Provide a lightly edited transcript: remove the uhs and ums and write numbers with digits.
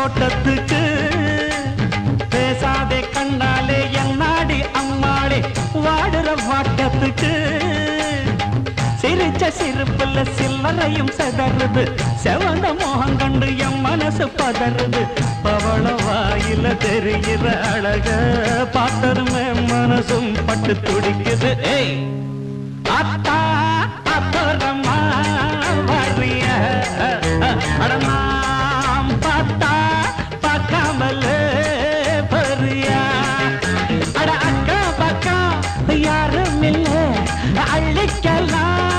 தோட்டத்துக்கு பேசாதே கண்ணாலே என்னாடி அம்மாளே வாடுற வாட்டத்துக்கு சிரிச்ச சிரிப்புல சில்லறையும் செதறுது செவந்த மோகம் கண்டு என் மனசு பதறுது பவள வாயில தெரிகிற அழக பார்த்ததுமே மனசும் பட்டு துடிக்குது ஏய் அத்தா அப்புறமா வரிய அடமாம் பார்த்தா பார்க்காமல பரியா அட அக்கா பக்கா யாரும் இல்லை அள்ளிக்கலாம்